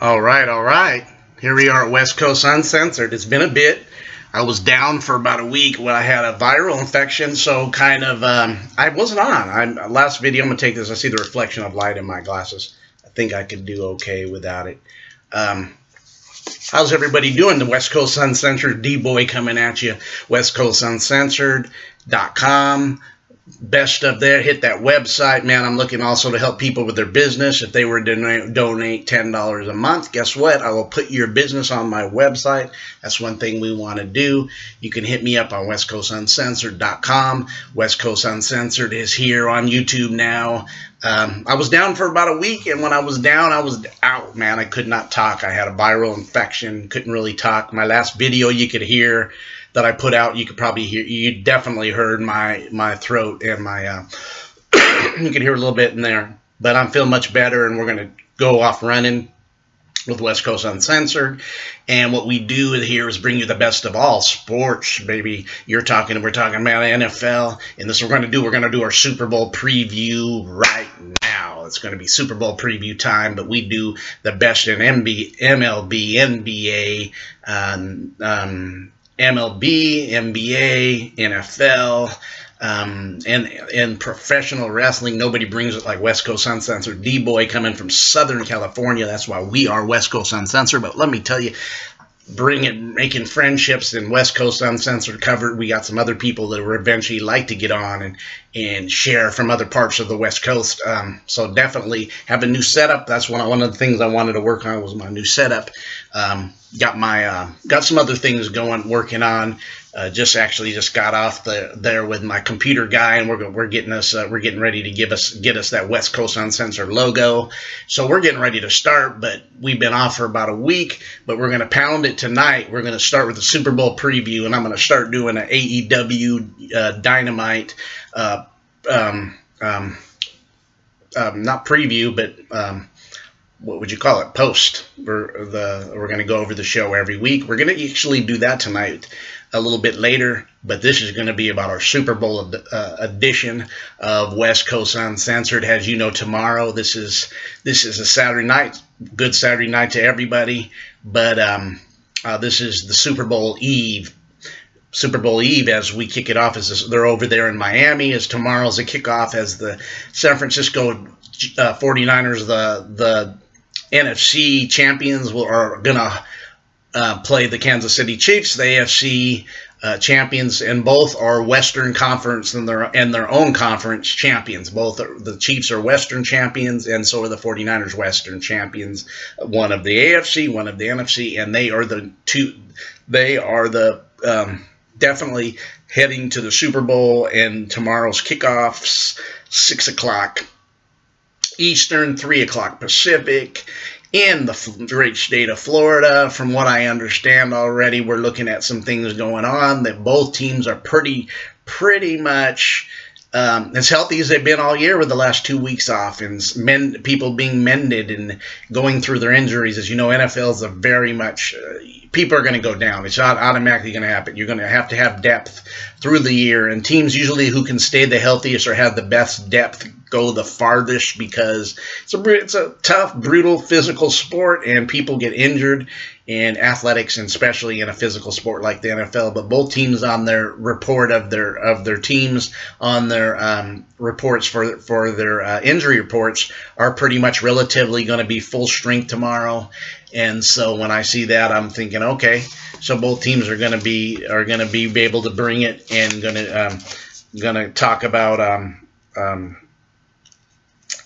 All right, all right. Here we are at West Coast Uncensored. It's been a bit. I was down for about a week when I had a viral infection, so I wasn't on. Last video, I'm going to take this. I see the reflection of light in my glasses. I think I could do okay without it. How's everybody doing? The West Coast Uncensored D-Boy coming at you. WestCoastUncensored.com. Best of there. Hit that website, man. I'm looking also to help people with their business. If they were to donate $10 a month, guess what? I will put your business on my website. That's one thing we want to do. You can hit me up on WestCoastUncensored.com. West Coast Uncensored is here on YouTube now. I was down for about a week, and when I was down, I was out, man. I could not talk. I had a viral infection. Couldn't really talk. My last video you could hear that I put out, you could probably hear, you definitely heard my throat and my, you could hear a little bit in there, but I'm feeling much better, and we're going to go off running with West Coast Uncensored. And what we do here is bring you the best of all sports, baby. We're talking about NFL, and this we're going to do. We're going to do our Super Bowl preview right now. It's going to be Super Bowl preview time, but we do the best in MLB, NBA, MLB, NBA, NFL, and professional wrestling. Nobody brings it like West Coast Uncensored. D-Boy coming from Southern California. That's why we are West Coast Uncensored. But let me tell you, making friendships in West Coast Uncensored covered. We got some other people that will eventually like to get on and share from other parts of the West Coast. So definitely have a new setup. That's one of the things I wanted to work on was my new setup. Got some other things working on. Just got off there with my computer guy, and we're getting ready to get us that West Coast Uncensored logo. So we're getting ready to start, but we've been off for about a week. But we're gonna pound it tonight. We're gonna start with the Super Bowl preview, and I'm gonna start doing an AEW Dynamite, not preview, but what would you call it? Post. We're going to go over the show every week. We're going to actually do that tonight a little bit later, but this is going to be about our Super Bowl edition of West Coast Uncensored. As you know, tomorrow this is a Saturday night. Good Saturday night to everybody, but this is the Super Bowl Eve. Super Bowl Eve, as we kick it off, they're over there in Miami. As tomorrow's the kickoff, as the San Francisco 49ers, the NFC champions, are going to play the Kansas City Chiefs, the AFC champions, and both are Western Conference and their own conference champions. Both the Chiefs are Western champions, and so are the 49ers Western champions. One of the AFC, one of the NFC, and they are the two. They are the definitely heading to the Super Bowl, and tomorrow's kickoffs 6 o'clock Eastern, 3 o'clock Pacific, in the great state of Florida. From what I understand already, we're looking at some things going on that both teams are pretty much as healthy as they've been all year with the last 2 weeks off, and people being mended and going through their injuries. As you know, NFL is a very much people are going to go down. It's not automatically going to happen. You're going to have depth through the year, and teams usually who can stay the healthiest or have the best depth go the farthest, because it's a tough, brutal, physical sport, and people get injured in athletics, and especially in a physical sport like the NFL. But both teams on their report of their teams on their reports for their injury reports are pretty much relatively going to be full strength tomorrow. And so when I see that, I'm thinking, okay, so both teams are going to be able to bring it, and going to talk about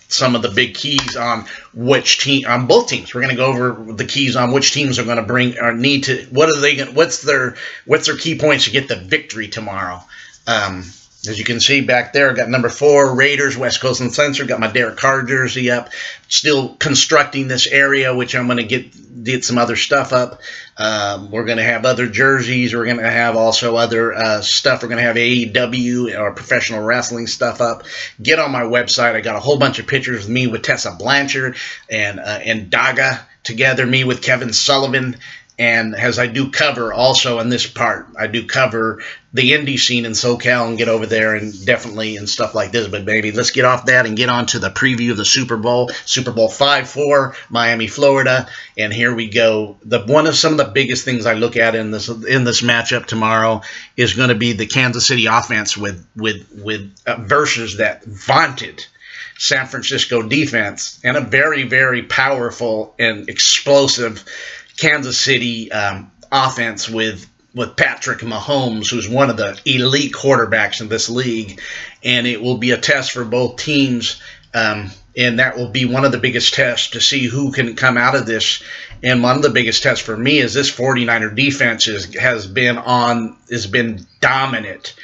some of the big keys on which team, on both teams. We're going to go over the keys on which teams are going to bring or need to. What's their key points to get the victory tomorrow? As you can see back there, I got number 4, Raiders, West Coast Uncensored. Got my Derek Carr jersey up. Still constructing this area, which I'm going to get some other stuff up. We're going to have other jerseys. We're going to have also other stuff. We're going to have AEW or professional wrestling stuff up. Get on my website. I got a whole bunch of pictures of me with Tessa Blanchard and Daga together, me with Kevin Sullivan, And as I do cover also in this part, I do cover the indie scene in SoCal and get over there and definitely and stuff like this. But maybe let's get off that and get on to the preview of the Super Bowl 5-4, Miami, Florida. And here we go. Some of the biggest things I look at in this matchup tomorrow is going to be the Kansas City offense with versus that vaunted San Francisco defense and a very, very powerful and explosive Kansas City offense with Patrick Mahomes, who's one of the elite quarterbacks in this league. And it will be a test for both teams, and that will be one of the biggest tests to see who can come out of this. And one of the biggest tests for me is this 49er defense has been dominant.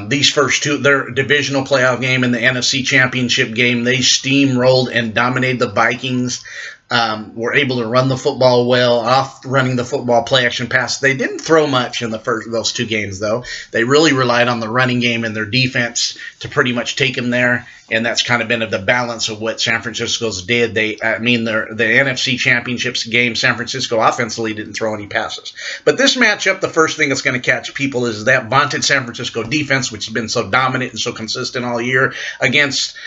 These first two, their divisional playoff game and the NFC Championship game, they steamrolled and dominated the Vikings. Were able to run the football well, off running the football, play action pass. They didn't throw much in those two games, though. They really relied on the running game and their defense to pretty much take them there, and that's kind of been the balance of what San Francisco's did. The NFC Championships game, San Francisco offensively didn't throw any passes. But this matchup, the first thing that's going to catch people is that vaunted San Francisco defense, which has been so dominant and so consistent all year, against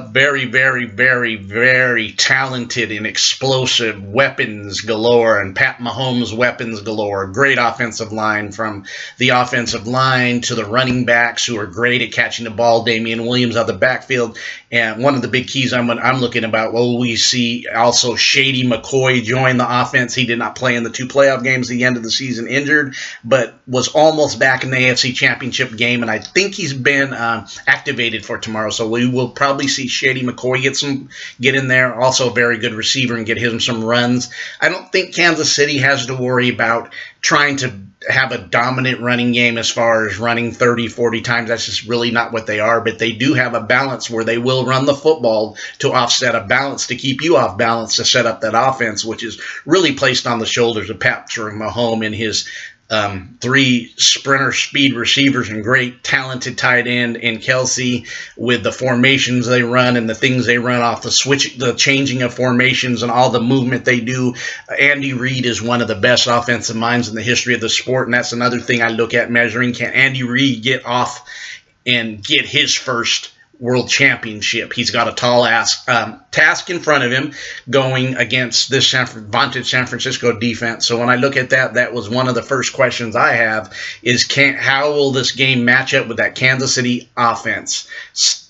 very, very, very, very talented and explosive weapons galore, and Pat Mahomes weapons galore. Great offensive line, from the offensive line to the running backs who are great at catching the ball. Damian Williams out the backfield. And one of the big keys I'm looking about, we see also Shady McCoy join the offense. He did not play in the two playoff games at the end of the season, injured, but was almost back in the AFC Championship game, and I think he's been activated for tomorrow. So we will probably see Shady McCoy get in there. Also a very good receiver, and get him some runs. I don't think Kansas City has to worry about trying to have a dominant running game as far as running 30, 40 times. That's just really not what they are. But they do have a balance where they will run the football to offset a balance, to keep you off balance, to set up that offense, which is really placed on the shoulders of Patrick Mahomes and his three sprinter speed receivers and great talented tight end in Kelsey, with the formations they run and the things they run off the changing of formations and all the movement they do. Andy Reid is one of the best offensive minds in the history of the sport, and that's another thing I look at measuring. Can Andy Reid get off and get his first world championship? He's got a tall task in front of him going against this vaunted San Francisco defense. So when I look at that was one of the first questions I have is how will this game match up with that Kansas City offense,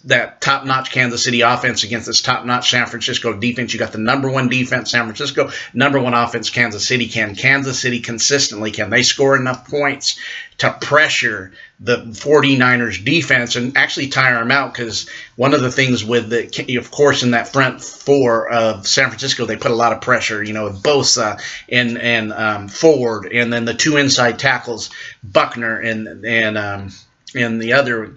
that top-notch Kansas City offense against this top-notch San Francisco defense? You got the number one defense, San Francisco, number one offense, Kansas City. Can Kansas City consistently, can they score enough points to pressure the 49ers defense and actually tire them out? Because one of the things with of course, in that front four of San Francisco, they put a lot of pressure, with Bosa and Ford, and then the two inside tackles, Buckner and the other.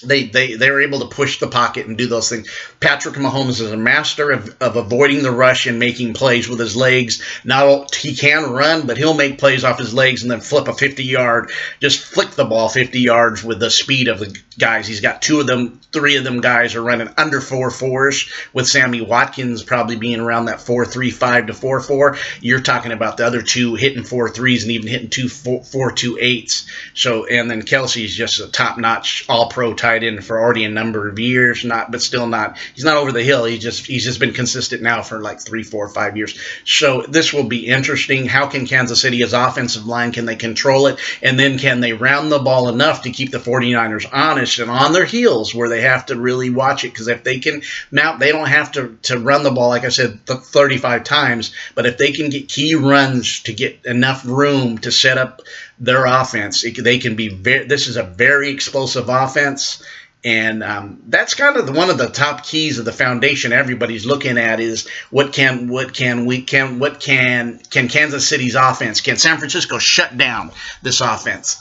They were able to push the pocket and do those things. Patrick Mahomes is a master of avoiding the rush and making plays with his legs. Now, he can run, but he'll make plays off his legs and then flip a 50-yard, just flick the ball 50 yards with the speed of the guys. He's got three of them guys are running under 4.4s, with Sammy Watkins probably being around that 4.35 to 4.4. You're talking about the other two hitting 4.3s and even hitting 4.28s. So, and then Kelsey's just a top-notch all-pro tight end for already a number of years, he's not over the hill. He's just been consistent now for like 3, 4, 5 years. So this will be interesting. How can Kansas City's offensive line, can they control it? And then can they round the ball enough to keep the 49ers honest and on their heels, where they have to really watch it? Because if they can mount, they don't have to run the ball, like I said, 35 times, but if they can get key runs to get enough room to set up their offense, they can be this is a very explosive offense. And that's kind of one of the top keys of the foundation everybody's looking at is can Kansas City's offense, can San Francisco shut down this offense?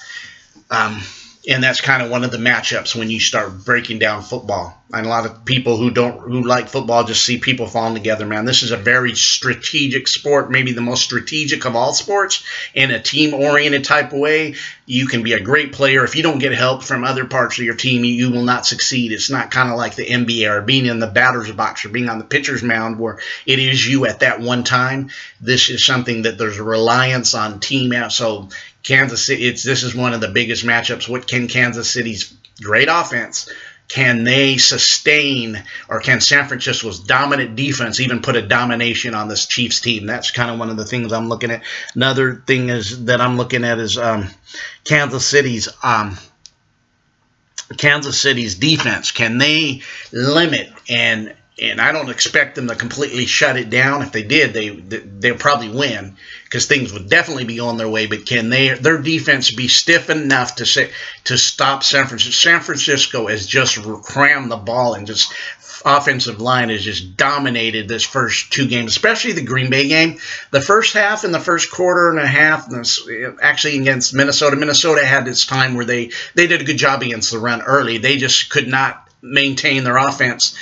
and that's kind of one of the matchups when you start breaking down football. And a lot of people who like football just see people falling together. Man, this is a very strategic sport, maybe the most strategic of all sports, in a team-oriented type of way. You can be a great player. If you don't get help from other parts of your team, you will not succeed. It's not kind of like the NBA or being in the batter's box or being on the pitcher's mound where it is you at that one time. This is something that there's a reliance on team. So Kansas City, this is one of the biggest matchups. What can Kansas City's great offense, can they sustain, or can San Francisco's dominant defense even put a domination on this Chiefs team? That's kind of one of the things I'm looking at. Another thing that I'm looking at is Kansas City's defense. Can they limit and I don't expect them to completely shut it down. If they did, they'll probably win because things would definitely be on their way. But can their defense be stiff enough to stop San Francisco? San Francisco has just crammed the ball and just offensive line has just dominated this first two games, especially the Green Bay game. The first half and the first quarter and a half, actually against Minnesota. Minnesota had this time where they did a good job against the run early. They just could not maintain their offense,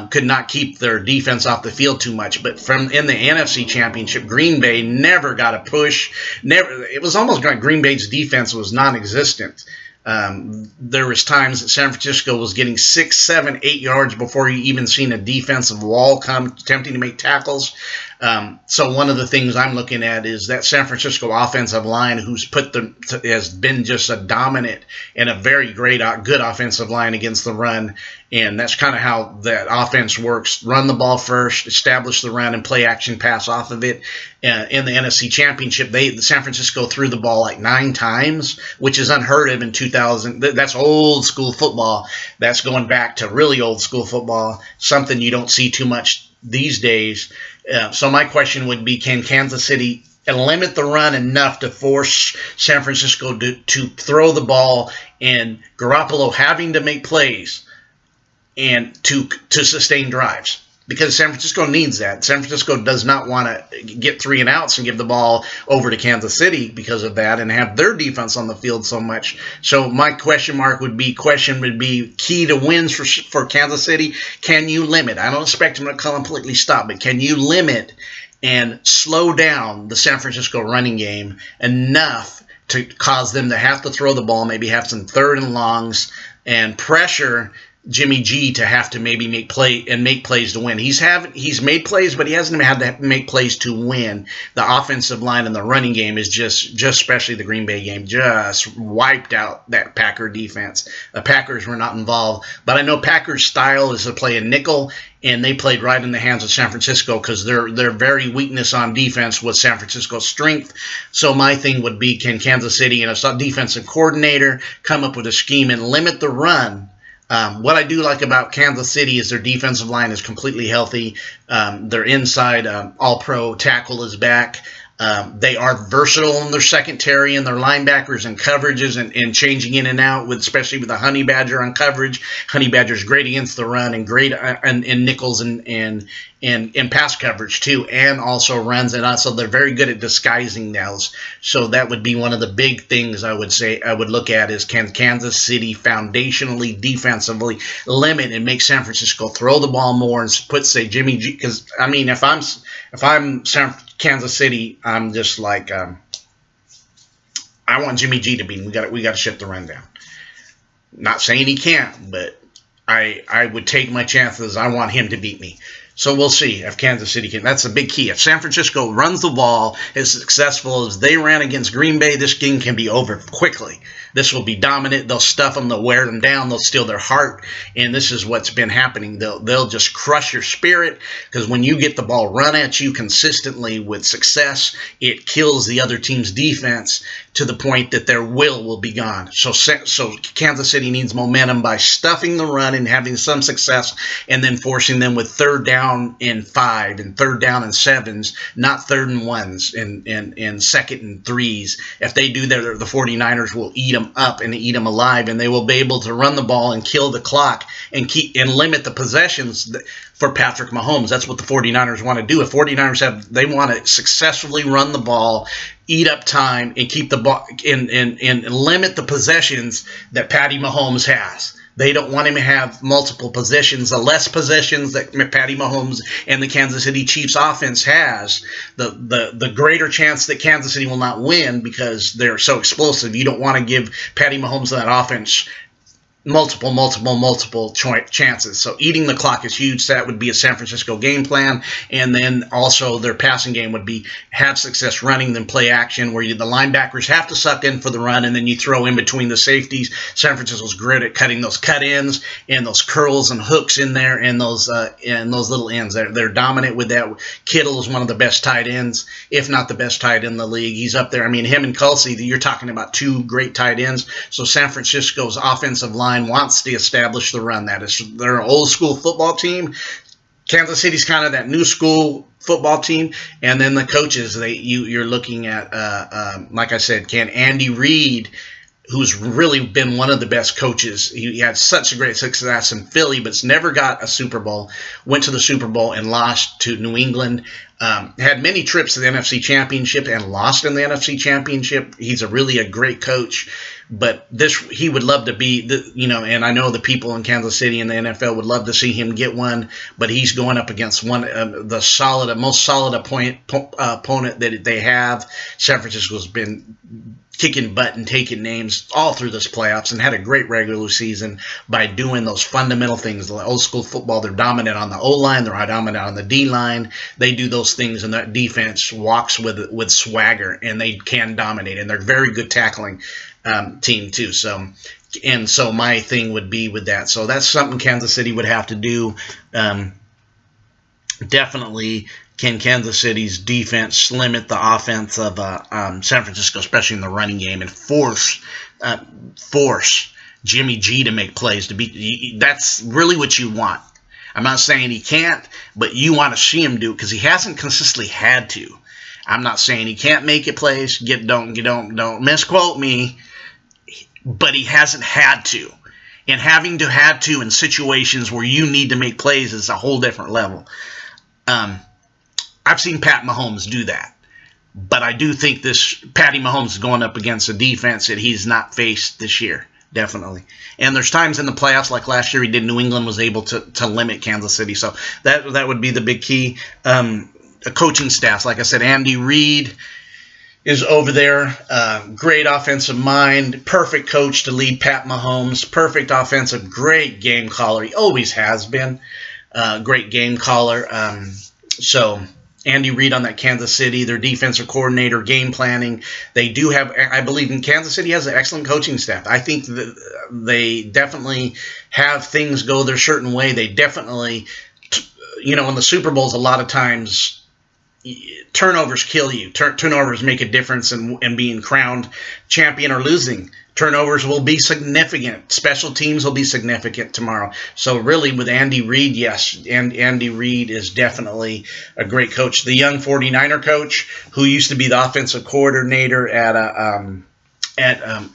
could not keep their defense off the field too much. But in the NFC Championship, Green Bay never got a push. It was almost like Green Bay's defense was non-existent. There was times that San Francisco was getting 6, 7, 8 yards before you even seen a defensive wall come attempting to make tackles. So one of the things I'm looking at is that San Francisco offensive line, has been just a dominant and a very good offensive line against the run. And that's kind of how that offense works. Run the ball first, establish the run, and play action pass off of it. In the NFC Championship, San Francisco threw the ball like 9 times, which is unheard of in 2000. That's old school football. That's going back to really old school football, something you don't see too much these days. So my question would be, can Kansas City limit the run enough to force San Francisco to throw the ball, and Garoppolo having to make plays and to sustain drives? Because San Francisco needs that. San Francisco does not want to get 3 and outs and give the ball over to Kansas City because of that and have their defense on the field so much. So my question would be key to wins for Kansas City. Can you limit? I don't expect them to completely stop, but can you limit and slow down the San Francisco running game enough to cause them to have to throw the ball, maybe have some 3rd and longs, and pressure Jimmy G to have to maybe make plays to win. He's made plays, but he hasn't had to make plays to win. The offensive line and the running game is just especially the Green Bay game, just wiped out that Packer defense. The Packers were not involved, but I know Packers' style is to play a nickel, and they played right in the hands of San Francisco because their very weakness on defense was San Francisco's strength. So my thing would be, can Kansas City and a defensive coordinator come up with a scheme and limit the run? What I do like about Kansas City is their defensive line is completely healthy. Their inside all-pro tackle is back. They are versatile in their secondary and their linebackers and coverages and changing in and out, especially with the Honey Badger on coverage. Honey Badger's great against the run and great in nickels and pass coverage too, and also runs, and also they're very good at disguising those. So that would be one of the big things I would look at is, can Kansas City foundationally, defensively limit and make San Francisco throw the ball more and put, say, Jimmy G? Because I mean, if I'm Kansas City, I'm just like, I want Jimmy G to beat him. We got to shut the run down. Not saying he can't, but I would take my chances. I want him to beat me. So we'll see if Kansas City can. That's a big key. If San Francisco runs the ball as successful as they ran against Green Bay, this game can be over quickly. This will be dominant. They'll stuff them. They'll wear them down. They'll steal their heart. And this is what's been happening. They'll just crush your spirit, because when you get the ball run at you consistently with success, it kills the other team's defense to the point that their will be gone. So Kansas City needs momentum by stuffing the run and having some success, and then forcing them with 3rd down and 5 and 3rd down and 7s, not 3rd and 1s and 2nd and 3s. If they do that, the 49ers will eat them them up and eat them alive, and they will be able to run the ball and kill the clock and limit the possessions for Patrick Mahomes. That's what the 49ers want to do. If 49ers they want to successfully run the ball, eat up time, and keep the ball and limit the possessions that Patty Mahomes has. They don't want him to have multiple possessions. The less possessions that Patty Mahomes and the Kansas City Chiefs offense has, the greater chance that Kansas City will not win because they're so explosive. You don't want to give Patty Mahomes and that offense multiple chances. So eating the clock is huge. That would be a San Francisco game plan. And then also their passing game would be have success running, then play action where the linebackers have to suck in for the run, and then you throw in between the safeties. San Francisco's great at cutting those cut-ins and those curls and hooks in there and those little ends. They're dominant with that. Kittle is one of the best tight ends, if not the best tight end in the league. He's up there. I mean, him and Kelsey, you're talking about two great tight ends. So San Francisco's offensive line wants to establish the run. That is, they're an old school football team. Kansas City's kind of that new school football team. And then the coaches, you're looking at, like I said, can Andy Reid, who's really been one of the best coaches. He had such a great success in Philly, but never got a Super Bowl. Went to the Super Bowl and lost to New England. Had many trips to the NFC Championship and lost in the NFC Championship. He's really a great coach, but he would love to be, and I know the people in Kansas City and the NFL would love to see him get one, but he's going up against the most solid opponent that they have. San Francisco's been kicking butt and taking names all through this playoffs and had a great regular season by doing those fundamental things. The old school football, they're dominant on the O-line, they're dominant on the D-line. They do those things, and that defense walks with swagger, and they can dominate, and they're very good tackling team too. So my thing would be with that. So that's something Kansas City would have to do. Definitely can Kansas City's defense limit the offense of San Francisco, especially in the running game, and force Jimmy G to make plays. That's really what you want. I'm not saying he can't, but you want to see him do it because he hasn't consistently had to. I'm not saying he can't make it plays. Don't misquote me, but he hasn't had to. And having to had to in situations where you need to make plays is a whole different level. I've seen Pat Mahomes do that. But I do think Patty Mahomes is going up against a defense that he's not faced this year. Definitely. And there's times in the playoffs, like last year he did, New England was able to limit Kansas City. So that would be the big key. Coaching staffs, like I said, Andy Reid is over there. Great offensive mind. Perfect coach to lead Pat Mahomes. Perfect offensive. Great game caller. He always has been. Great game caller. So Andy Reid on that Kansas City, their defensive coordinator, game planning. They do have, I believe, in Kansas City has an excellent coaching staff. I think that they definitely have things go their certain way. They definitely, in the Super Bowls, a lot of times turnovers kill you. Turnovers make a difference in being crowned champion or losing. Turnovers will be significant. Special teams will be significant tomorrow. So really with Andy Reid, yes, and Andy Reid is definitely a great coach. The young 49er coach who used to be the offensive coordinator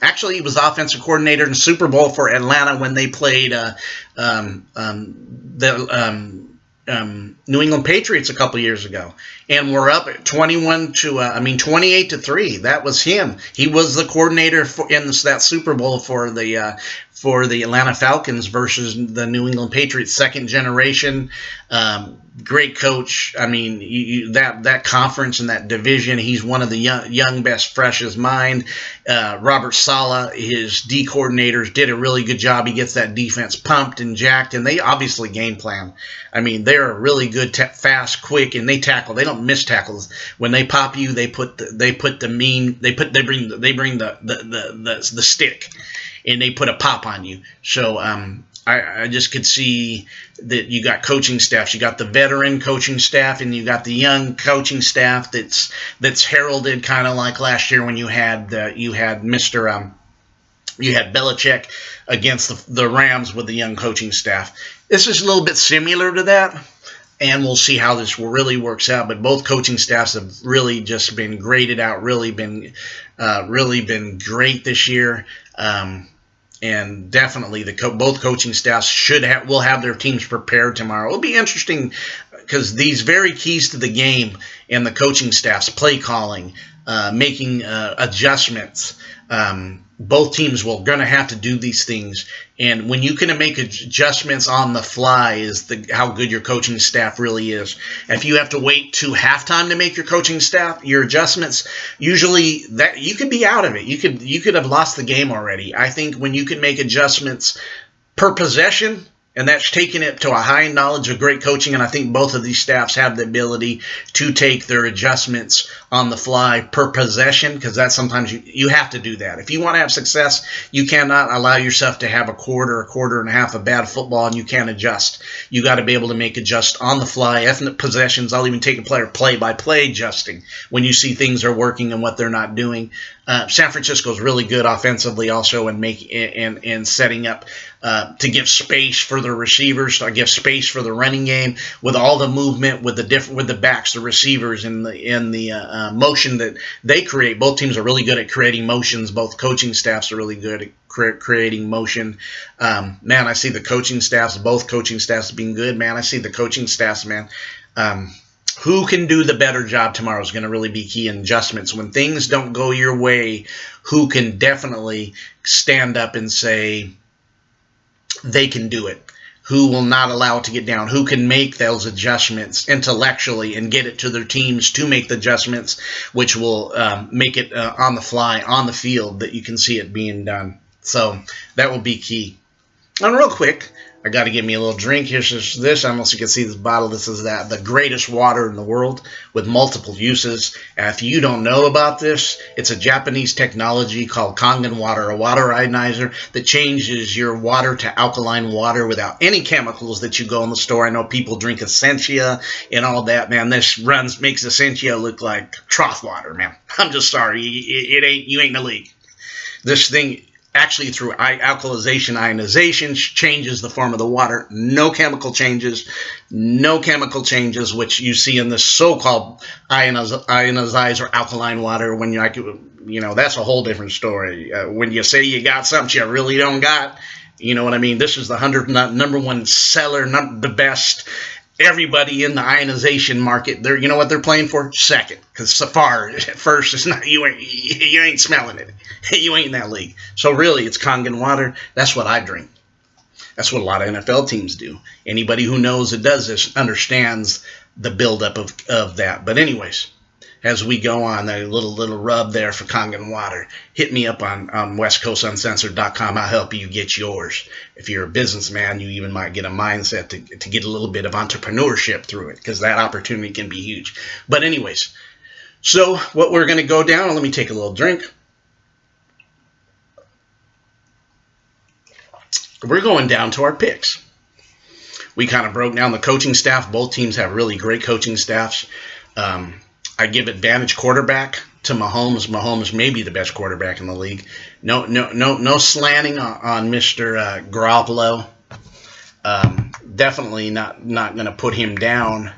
actually he was the offensive coordinator in the Super Bowl for Atlanta when they played New England Patriots a couple years ago, and we're up 28-3. That was him. He was the coordinator in that Super Bowl for the Atlanta Falcons versus the New England Patriots. Second generation, great coach. I mean, that conference and that division, he's one of the young best, fresh as mind. Robert Saleh, his D coordinators, did a really good job. He gets that defense pumped and jacked, and they obviously game plan. I mean, they're really good, fast, quick, and they tackle. They don't miss tackles. When they pop you, they bring the stick, and they put a pop on you. So I just could see that you got coaching staffs. You got the veteran coaching staff, and you got the young coaching staff that's heralded, kind of like last year when you had Belichick against the Rams with the young coaching staff. This is a little bit similar to that, and we'll see how this really works out. But both coaching staffs have really just been graded out, really been great this year. And definitely both coaching staffs will have their teams prepared tomorrow. It'll be interesting because these very keys to the game and the coaching staffs, play calling, making adjustments. Both teams will going to have to do these things, and when you can make adjustments on the fly is how good your coaching staff really is. If you have to wait to halftime to make your adjustments, usually that you could be out of it. You could have lost the game already. I think when you can make adjustments per possession, and that's taking it to a high knowledge of great coaching. And I think both of these staffs have the ability to take their adjustments on the fly per possession, because that's sometimes you have to do that. If you want to have success, you cannot allow yourself to have a quarter and a half of bad football and you can't adjust. You got to be able to make adjust on the fly. Ethnic possessions, I'll even take a player play-by-play adjusting when you see things are working and what they're not doing. San Francisco's really good offensively also in setting up to give space for the receivers, to give space for the running game with all the movement, with the backs, the receivers, and the motion that they create. Both teams are really good at creating motions. Both coaching staffs are really good at creating motion. Man, I see the coaching staffs, both coaching staffs being good. Man, I see the coaching staffs, man. Who can do the better job tomorrow is going to really be key in adjustments. When things don't go your way, who can definitely stand up and say they can do it? Who will not allow it to get down? Who can make those adjustments intellectually and get it to their teams to make the adjustments, which will make it on the fly, on the field, that you can see it being done. So that will be key. And real quick, I got to give me a little drink. Here's this. I don't know if you can see this bottle. This is the greatest water in the world with multiple uses. If you don't know about this, it's a Japanese technology called Kangen water, a water ionizer that changes your water to alkaline water without any chemicals that you go in the store. I know people drink Essentia and all that, man. This makes Essentia look like trough water, man. I'm just sorry. You ain't in the league. This thing, actually through ionization changes the form of the water. No chemical changes, which you see in this so-called ionized or alkaline water. When that's a whole different story. When you say you got something you really don't got, you know what I mean? This is the number one seller, not the best. Everybody in the ionization market, you know what they're playing for? Second, because so far at first it's not. You ain't smelling it. You ain't in that league. So really, it's Kangen water. That's what I drink. That's what a lot of NFL teams do. Anybody who knows it does this understands the buildup of that. But anyways, as we go on, a little rub there for Kangen water. Hit me up on westcoastuncensored.com. I'll help you get yours. If you're a businessman, you even might get a mindset to get a little bit of entrepreneurship through it, because that opportunity can be huge. But anyways, so what we're going to go down, let me take a little drink. We're going down to our picks. We kind of broke down the coaching staff. Both teams have really great coaching staffs. I give advantage quarterback to Mahomes. Mahomes may be the best quarterback in the league. No slanting on Mr. Garoppolo. Definitely not going to put him down.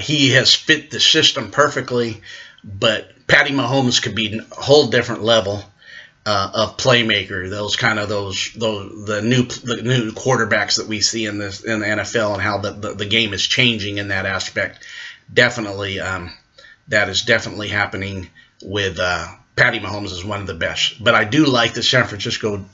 He has fit the system perfectly, but Patty Mahomes could be a whole different level of playmaker. The new quarterbacks that we see in the NFL, and how the game is changing in that aspect. Definitely. That is definitely happening with Patty Mahomes is one of the best. But I do like the San Francisco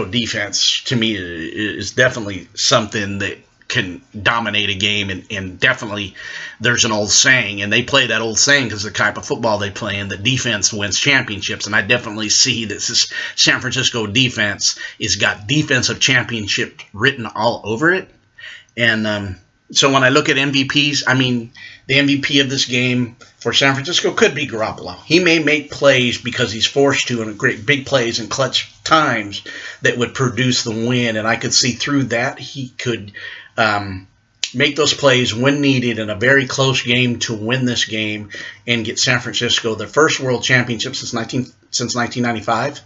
defense. To me, is definitely something that can dominate a game, and definitely there's an old saying, and they play that old saying because the type of football they play in, the defense wins championships, and I definitely see that this San Francisco defense has got defensive championship written all over it. And so when I look at MVPs, I mean, the MVP of this game for San Francisco could be Garoppolo. He may make plays because he's forced to, and great big plays in clutch times that would produce the win. And I could see through that he could make those plays when needed in a very close game to win this game and get San Francisco their first world championship since 1995.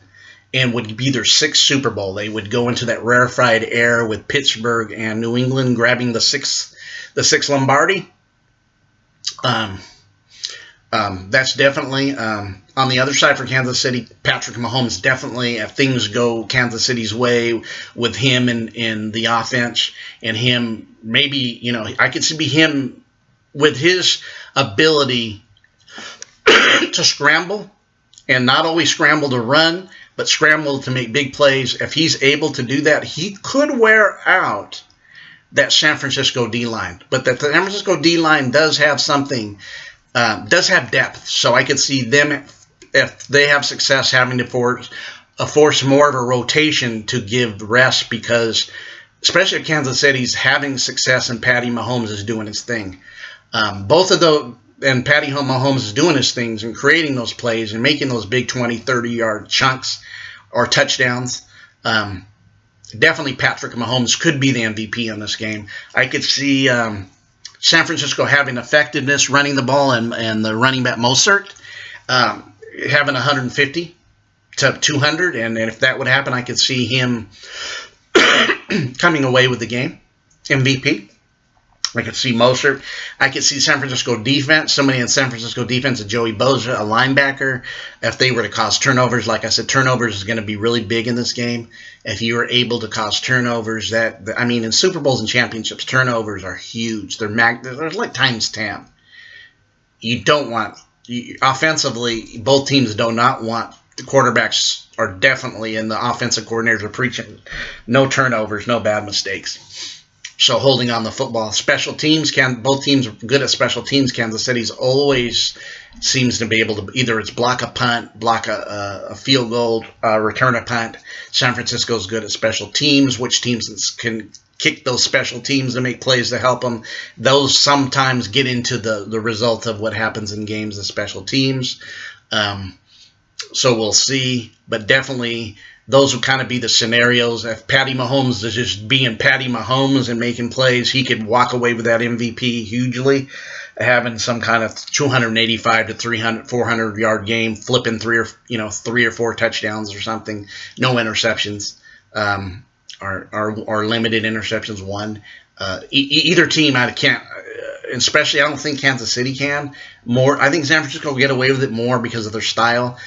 And would be their sixth Super Bowl. They would go into that rarefied air with Pittsburgh and New England grabbing the sixth Lombardi. That's definitely on the other side for Kansas City. Patrick Mahomes definitely, if things go Kansas City's way with him in the offense and him, maybe I could see him with his ability to scramble and not always scramble to run, but scramble to make big plays. If he's able to do that, he could wear out that San Francisco D line. But the San Francisco D line does have something. Does have depth, so I could see them, if they have success, having to force more of a rotation to give rest, because especially if Kansas City's having success and Patty Mahomes is doing his thing. Both of those, and Patty Mahomes is doing his things and creating those plays and making those big 20, 30-yard chunks or touchdowns. Definitely Patrick Mahomes could be the MVP in this game. I could see San Francisco having effectiveness running the ball, and the running back Mostert having 150 to 200, and if that would happen, I could see him coming away with the game MVP. I could see Mostert. I could see San Francisco defense, somebody in San Francisco defense, a Joey Bosa, a linebacker, if they were to cause turnovers. Like I said, turnovers is going to be really big in this game. If you are able to cause turnovers, in Super Bowls and championships, turnovers are huge. They're like times 10. You don't want, offensively, both teams do not want, the quarterbacks are definitely, and the offensive coordinators are preaching, no turnovers, no bad mistakes. So holding on the football. Special teams, both teams are good at special teams. Kansas City's always seems to be able to, either it's block a punt, block a field goal, return a punt. San Francisco's good at special teams. Which teams can kick those special teams and make plays to help them? Those sometimes get into the result of what happens in games, the special teams. So we'll see. But definitely, those would kind of be the scenarios. If Patty Mahomes is just being Patty Mahomes and making plays, he could walk away with that MVP hugely, having some kind of 285 to 300, 400-yard game, flipping three or four touchdowns or something, no interceptions, or limited interceptions, one. Either team, I can't, especially I don't think Kansas City can. I think San Francisco will get away with it more because of their style.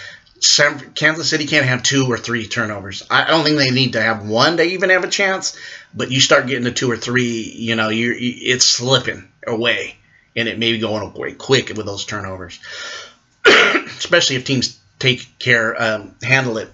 Kansas City can't have 2 or 3 turnovers. I don't think they need to have one to even have a chance, but you start getting to 2 or 3, it's slipping away, and it may be going away quick with those turnovers, especially if teams handle it.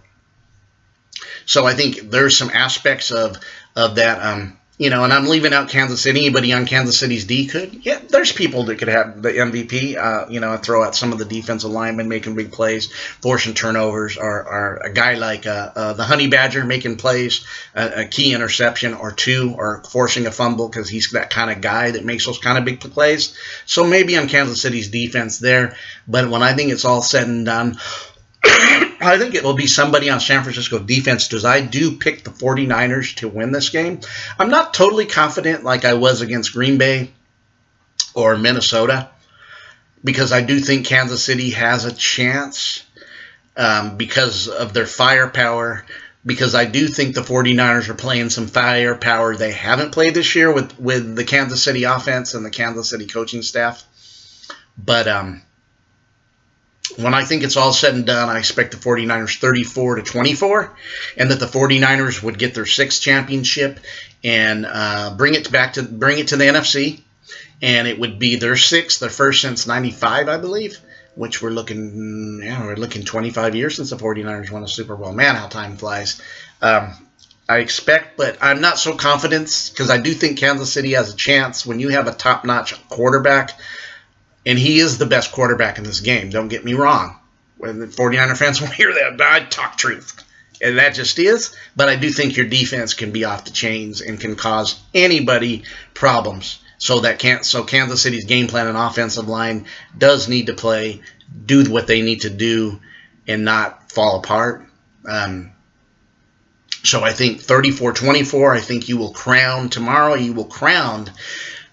So I think there's some aspects of that. And I'm leaving out Kansas City. Anybody on Kansas City's D could? Yeah, there's people that could have the MVP. I throw out some of the defensive linemen making big plays, forcing turnovers, or a guy like the Honey Badger making plays, a key interception or 2, or forcing a fumble, because he's that kind of guy that makes those kind of big plays. So maybe on Kansas City's defense there. But when I think it's all said and done, I think it will be somebody on San Francisco defense, because I do pick the 49ers to win this game. I'm not totally confident like I was against Green Bay or Minnesota, because I do think Kansas City has a chance because of their firepower, because I do think the 49ers are playing some firepower they haven't played this year with the Kansas City offense and the Kansas City coaching staff. But when I think it's all said and done, I expect the 49ers 34-24, and that the 49ers would get their 6th championship and bring it to the NFC, and it would be their 6th, their first since '95, I believe, which we're looking 25 years since the 49ers won a Super Bowl. Man, how time flies. I expect, but I'm not so confident, because I do think Kansas City has a chance when you have a top-notch quarterback. And he is the best quarterback in this game. Don't get me wrong. When the 49er fans will hear that, I talk truth. And that just is. But I do think your defense can be off the chains and can cause anybody problems. So Kansas City's game plan and offensive line does need to do what they need to do, and not fall apart. So I think 34-24, I think you will crown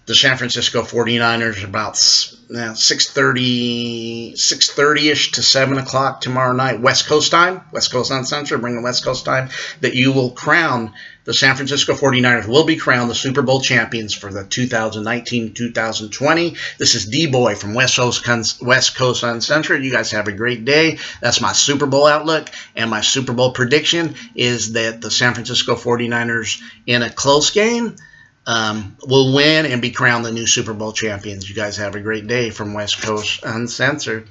the San Francisco 49ers about 6:30-ish to 7 o'clock tomorrow night, West Coast time, West Coast on Central, bring the West Coast time, that you will crown the San Francisco 49ers will be crowned the Super Bowl champions for the 2019-2020. This is D-Boy from West Coast Uncensored. You guys have a great day. That's my Super Bowl outlook, and my Super Bowl prediction is that the San Francisco 49ers, in a close game, will win and be crowned the new Super Bowl champions. You guys have a great day from West Coast Uncensored.